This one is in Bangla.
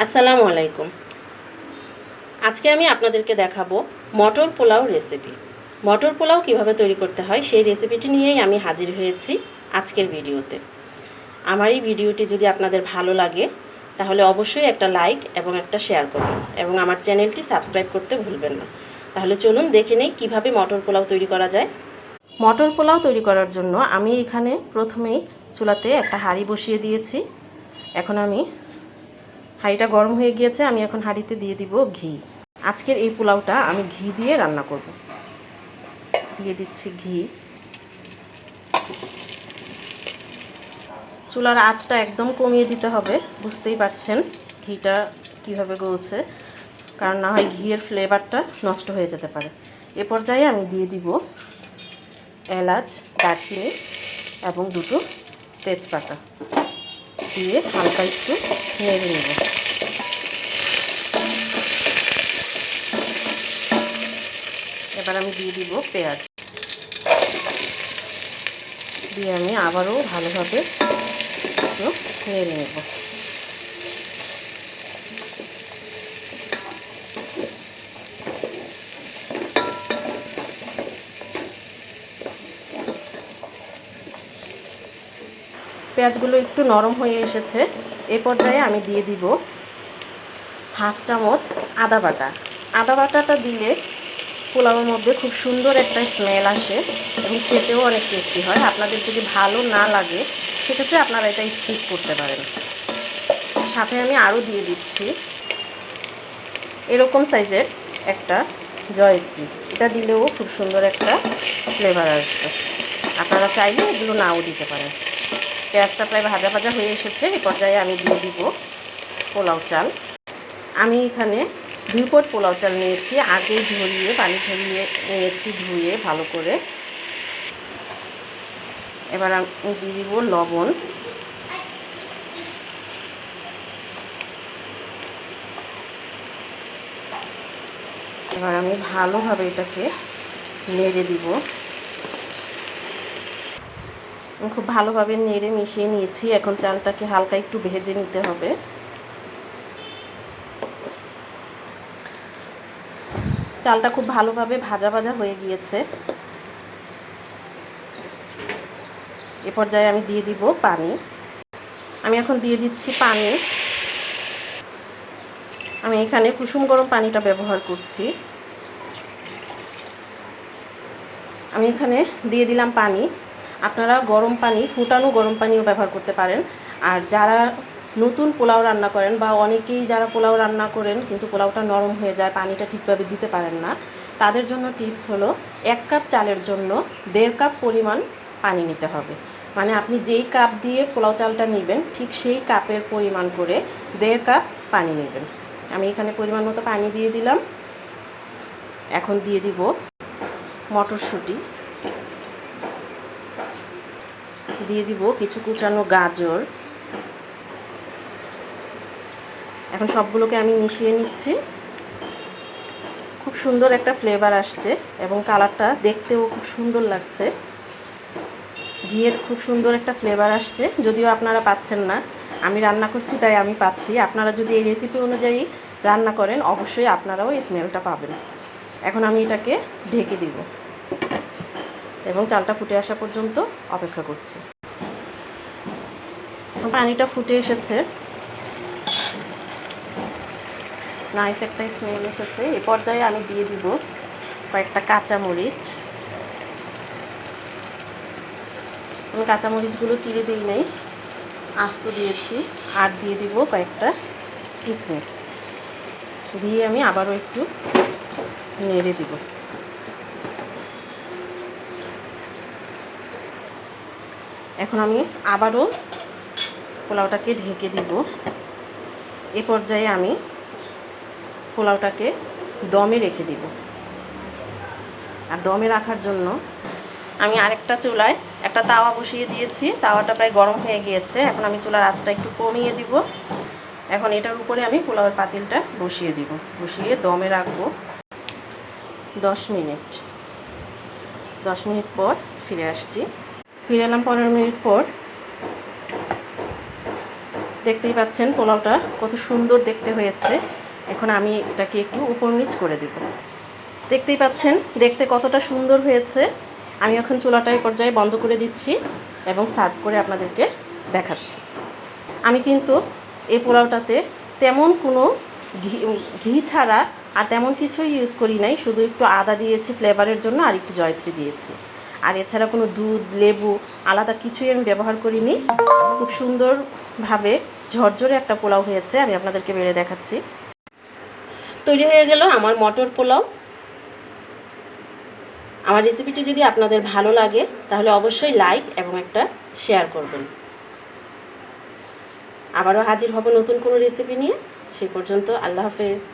আসসালামু আলাইকুম। আজকে আমি আপনাদেরকে দেখাবো মটর পোলাও রেসিপি। মটর পোলাও কিভাবে তৈরি করতে হয় সেই রেসিপিটি নিয়েই আমি হাজির হয়েছি আজকের ভিডিওতে। আমার এই ভিডিওটি যদি আপনাদের ভালো লাগে তাহলে অবশ্যই একটা লাইক এবং একটা শেয়ার করবেন এবং আমার চ্যানেলটি সাবস্ক্রাইব করতে ভুলবেন না। তাহলে চলুন দেখে নেই কীভাবে মটর পোলাও তৈরি করা যায়। মটর পোলাও তৈরি করার জন্য আমি এখানে প্রথমেই চুলাতে একটা হাঁড়ি বসিয়ে দিয়েছি। এখন হাঁড়িটা গরম হয়ে গিয়েছে, আমি এখন হাঁড়িতে দিয়ে দিব ঘি। আজকের এই পোলাওটা আমি ঘি দিয়ে রান্না করব। দিয়ে দিচ্ছি ঘি। চুলার আঁচটা একদম কমিয়ে দিতে হবে, বুঝতেই পারছেন ঘিটা কীভাবে গলছে, কারণ না হয় ঘিয়ের ফ্লেভারটা নষ্ট হয়ে যেতে পারে। এ পর্যায়ে আমি দিয়ে দিব এলাচ, দারচিনি এবং দুটো তেজপাতা দিয়ে হালকা একটু নেড়ে নেব। এবার আমি দিয়ে দিব পেঁয়াজ, দিয়ে আমি আবারও ভালোভাবে একটু নেড়ে নেব। পেঁয়াজগুলো একটু নরম হয়ে এসেছে। এ পর্যায়ে আমি দিয়ে দিব হাফ চামচ আদা বাটা। আদা বাটাটা দিলে পোলাওয়ের মধ্যে খুব সুন্দর একটা স্মেল আসে এবং খেতেও অনেক টেস্টি হয়। আপনাদের যদি ভালো না লাগে সেক্ষেত্রে আপনারা এটা স্কিপ করতে পারেন। সাথে আমি আরও দিয়ে দিচ্ছি এরকম সাইজের একটা জয়ত্রী। এটা দিলেও খুব সুন্দর একটা ফ্লেভার আসবে। আপনারা চাইলে এগুলো নাও দিতে পারেন। পেঁয়াজটা প্রায় ভাজা ভাজা হয়ে এসেছে। এই পর্যায়ে আমি দিয়ে দিব পোলাও চাল। আমি এখানে 2 পট পোলাও চাল নিয়েছি, আগে ধরিয়ে পানি ঝরিয়ে নিয়েছি, ধুয়ে ভালো করে। এবার আমি দিয়ে দিব লবণ, এবার আমি ভালোভাবে এটাকে নেড়ে দিব। খুব ভালোভাবে নেড়ে মিশিয়ে নিয়েছি। এখন চালটাকে হালকা একটু ভেজে নিতে হবে। চালটা খুব ভালোভাবে ভাজা ভাজা হয়ে গিয়েছে। এ পর্যায়ে আমি দিয়ে দিব পানি। আমি এখন দিয়ে দিচ্ছি পানি। আমি এখানে কুসুম গরম পানিটা ব্যবহার করছি। আমি এখানে দিয়ে দিলাম পানি। আপনারা গরম পানি, ফুটানো গরম পানিও ব্যবহার করতে পারেন। আর যারা নতুন পোলাও রান্না করেন বা অনেকেই যারা পোলাও রান্না করেন কিন্তু পোলাওটা নরম হয়ে যায়, পানিটা ঠিকভাবে দিতে পারেন না, তাদের জন্য টিপস হলো 1 কাপ চালের জন্য 1.5 কাপ পরিমাণ পানি নিতে হবে। মানে আপনি যেই কাপ দিয়ে পোলাও চালটা নেবেন ঠিক সেই কাপের পরিমাণ করে 1.5 কাপ পানি নেবেন। আমি এখানে পরিমাণ মতো পানি দিয়ে দিলাম। এখন দিয়ে দিব মটরশুঁটি, দিয়ে দিব কিছু কুচানো গাজর। এখন সবগুলোকে আমি মিশিয়ে নিচ্ছি। খুব সুন্দর একটা ফ্লেভার আসছে এবং কালারটা দেখতেও খুব সুন্দর লাগছে। ঘিয়ের খুব সুন্দর একটা ফ্লেভার আসছে, যদিও আপনারা পাচ্ছেন না, আমি রান্না করছি তাই আমি পাচ্ছি। আপনারা যদি এই রেসিপি অনুযায়ী রান্না করেন অবশ্যই আপনারাও এই স্মেলটা পাবেন। এখন আমি এটাকে ঢেকে দিব এবং চালটা ফুটে আসা পর্যন্ত অপেক্ষা করছি। পানিটা ফুটে এসেছে, নাইস একটা স্মেল এসেছে। এই পর্যায়ে আমি দিয়ে দিব কয়েকটা কাঁচামরিচ। আমি কাঁচামরিচগুলো চিড়ে দিই নাই, আস্ত দিয়েছি। আর দিয়ে দিব কয়েকটা কিসমিস, দিয়ে আমি আবারও একটু নেড়ে দিব। এখন আমি আবারও পোলাওটাকে ঢেকে দিব। এ পর্যায়ে আমি পোলাওটাকে দমে রেখে দিব। আর দমে রাখার জন্য আমি আরেকটা চুলায় একটা তাওয়া বসিয়ে দিয়েছি। তাওয়াটা প্রায় গরম হয়ে গিয়েছে। এখন আমি চুলার আঁচটা একটু কমিয়ে দিব। এখন এটার উপরে আমি পোলাওয়ের পাতিলটা বসিয়ে দিব, বসিয়ে দমে রাখবো 10 মিনিট। 10 মিনিট পর ফিরে আসছি। ফিরে এলাম 15 মিনিট পর। দেখতেই পাচ্ছেন পোলাওটা কত সুন্দর দেখতে হয়েছে। এখন আমি এটাকে একটু উপর নিচ করে দেব। দেখতেই পাচ্ছেন দেখতে কতটা সুন্দর হয়েছে। আমি এখন চুলাটা এই পর্যায়ে বন্ধ করে দিচ্ছি এবং সার্ভ করে আপনাদেরকে দেখাচ্ছি। আমি কিন্তু এই পোলাওটাতে তেমন কোনো ঘি ছাড়া আর তেমন কিছুই ইউজ করি নাই, শুধু একটু আদা দিয়েছি ফ্লেভারের জন্য আর একটু জয়ত্রী দিয়েছি। আর এছাড়া কোনো দুধ লেবু আলাদা কিছুই আমি ব্যবহার করিনি। খুব সুন্দরভাবে ঝরঝরে একটা পোলাও হয়েছে। আমি আপনাদেরকে বেড়ে দেখাচ্ছি। তৈরি হয়ে গেল আমার মটর পোলাও। আমার রেসিপিটি যদি আপনাদের ভালো লাগে তাহলে অবশ্যই লাইক এবং একটা শেয়ার করবেন। আবারও হাজির হব নতুন কোনো রেসিপি নিয়ে। সেই পর্যন্ত আল্লাহ হাফেজ।